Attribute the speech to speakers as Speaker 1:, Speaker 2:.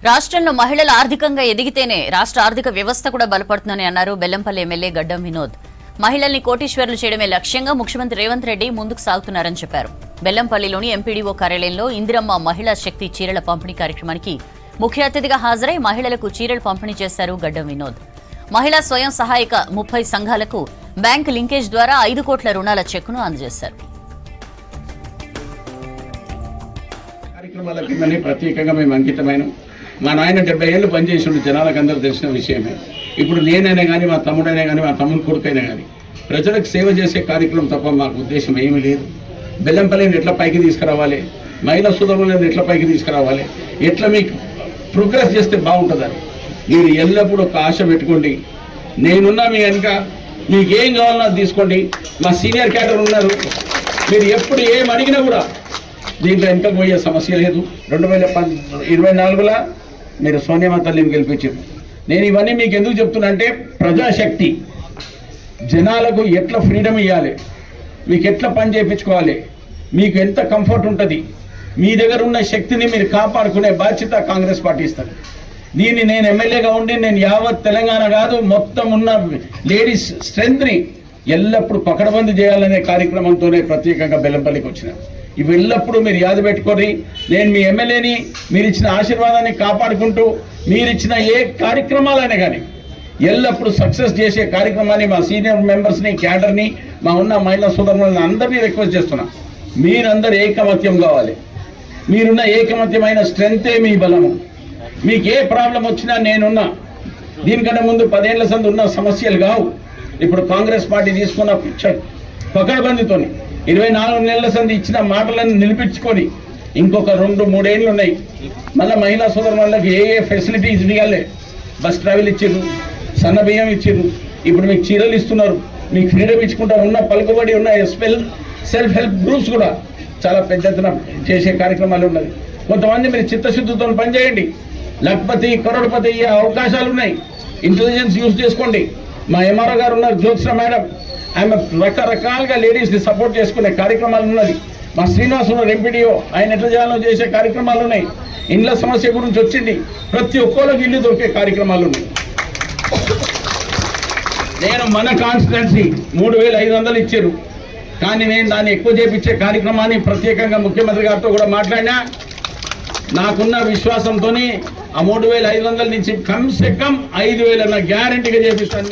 Speaker 1: రాష్ట్రంలో మహిళలు ఆర్థికంగా ఎదిగితేనే రాష్ట్ర ఆర్థిక వ్యవస్థ కూడా బలపడుతుందని అన్నారు బెల్లంపల్లి ఎమ్మెల్యే గడ్డం వినోద్. మహిళల్ని కోటీశ్వరులు చేయడమే లక్ష్యంగా ముఖ్యమంత్రి రేవంత్ రెడ్డి ముందుకు సాగుతున్నారని చెప్పారు. బెల్లంపల్లిలోని ఎంపీడీఓ కార్యాలయంలో ఇందిరమ్మ మహిళా శక్తి చీరల పంపిణీ కార్యక్రమానికి ముఖ్య అతిథిగా హాజరై మహిళలకు చీరలు పంపిణీ చేశారు గడ్డం వినోద్. మహిళా స్వయం సహాయక 30 సంఘాలకు బ్యాంకు లింకేజ్ ద్వారా 5 కోట్ల రుణాల చెక్కును అందజేశారు.
Speaker 2: ప్రత్యేకంగా మేము అంకితమైన మా నాయన 70 ఏళ్ళు పనిచేసిన జనాలకు అందరూ తెలిసిన విషయమే. ఇప్పుడు నేనైనా కానీ మా తమ్ముడైనా కానీ మా తమ్ముడు కొడుకైనా కానీ ప్రజలకు సేవ చేసే కార్యక్రమం తప్ప మాకు ఉద్దేశం ఏమీ లేదు. బెల్లంపల్లిని ఎట్లా పైకి తీసుకురావాలి, మహిళా సోదరులను ఎట్లా పైకి తీసుకురావాలి, ఎట్లా మీకు ప్రోగ్రెస్ చేస్తే బాగుంటుందని మీరు ఎల్లప్పుడూ ఒక ఆశ పెట్టుకోండి. నేనున్నా మీ వెనుక, మీకు ఏం కావాలన్నా తీసుకోండి. మా సీనియర్ క్యాడర్ ఉన్నారు, మీరు ఎప్పుడు ఏం అడిగినా కూడా దీంట్లో వెనుక పోయే సమస్య లేదు. 2024లో మీరు సోనియా తల్లిని గెలిపించారు. నేను ఇవన్నీ మీకు ఎందుకు చెప్తున్నా అంటే ప్రజాశక్తి జనాలకు ఎట్లా ఫ్రీడమ్ ఇవ్వాలి, మీకు ఎట్లా పని చేయించుకోవాలి, మీకు ఎంత కంఫర్ట్ ఉంటుంది, మీ దగ్గర ఉన్న శక్తిని మీరు కాపాడుకునే బాధ్యత కాంగ్రెస్ పార్టీ ఇస్తుంది. దీన్ని నేను ఎమ్మెల్యేగా ఉండి నేను యావత్ తెలంగాణ కాదు మొత్తం ఉన్న లేడీస్ స్ట్రెంగ్త్ని ఎల్లప్పుడూ పకడ్బందీ చేయాలనే కార్యక్రమంతోనే ప్రత్యేకంగా బెల్లంపల్లికి వచ్చిన. ఇవి ఎల్లప్పుడూ మీరు యాద పెట్టుకొని నేను మీ ఎమ్మెల్యేని మీరు ఇచ్చిన ఆశీర్వాదాన్ని కాపాడుకుంటూ మీరు ఇచ్చిన ఏ కార్యక్రమాలైనా కానీ ఎల్లప్పుడూ సక్సెస్ చేసే కార్యక్రమాన్ని మా సీనియర్ మెంబర్స్ని క్యాడర్ని మా ఉన్న మహిళా సోదరులను అందరినీ రిక్వెస్ట్ చేస్తున్నా. మీరందరూ ఏకమత్యం కావాలి. మీరున్న ఏకమత్యమైన స్ట్రెంగ్తే మీ బలము. మీకు ఏ ప్రాబ్లం వచ్చినా నేనున్నా. దీనికంటే ముందు 10 ఏళ్ల సంది ఉన్న సమస్యలు కావు. ఇప్పుడు కాంగ్రెస్ పార్టీ తీసుకున్న పకడ్బందీతో 24 నెలల సంది ఇచ్చిన మాటలను నిలిపించుకొని ఇంకొక 2-3 ఏళ్ళు ఉన్నాయి. మళ్ళీ మహిళా సోదరులకు ఏ ఫెసిలిటీస్ ఇవ్వాలి, బస్ ట్రావెల్ ఇచ్చారు, సన్న బియ్యం ఇచ్చారు, ఇప్పుడు మీకు చీరలు ఇస్తున్నారు, మీకు ఫ్రీడమ్ ఇచ్చుకుంటా ఉన్న పలుకుబడి ఉన్న సెల్ఫ్ హెల్ప్ గ్రూప్స్ కూడా చాలా పెద్ద ఎత్తున చేసే కార్యక్రమాలు ఉన్నది. కొంతమంది మీరు చిత్తశుద్ధితో పనిచేయండి. లక్పతి కరోడ్పతి అయ్యే అవకాశాలు ఉన్నాయి. ఇంటెలిజెన్స్ యూజ్ చేసుకోండి. మా ఎంఆర్ఓ గారు ఉన్నారు, జ్యోత్స్న మేడం, ఆమె రకరకాలుగా లేడీస్ని సపోర్ట్ చేసుకునే కార్యక్రమాలు ఉన్నది. మా శ్రీనివాస్ ఉన్నారు ఎంపీడీఓ, ఆయన ఎట్లా చేయాలో చేసే కార్యక్రమాలు ఉన్నాయి. ఇండ్ల సమస్య గురించి వచ్చింది, ప్రతి ఒక్కరికి ఇల్లు దొరికే కార్యక్రమాలు ఉన్నాయి. నేను మన కాన్స్టిట్యున్సీ 3500 ఇచ్చారు, కానీ నేను దాన్ని ఎక్కువ చేపించే కార్యక్రమాన్ని ప్రత్యేకంగా ముఖ్యమంత్రి గారితో కూడా మాట్లాడినా. నాకున్న విశ్వాసంతో ఆ 3500 నుంచి కమ్సే కమ్ 5000 గ్యారంటీగా చేపిస్తాను.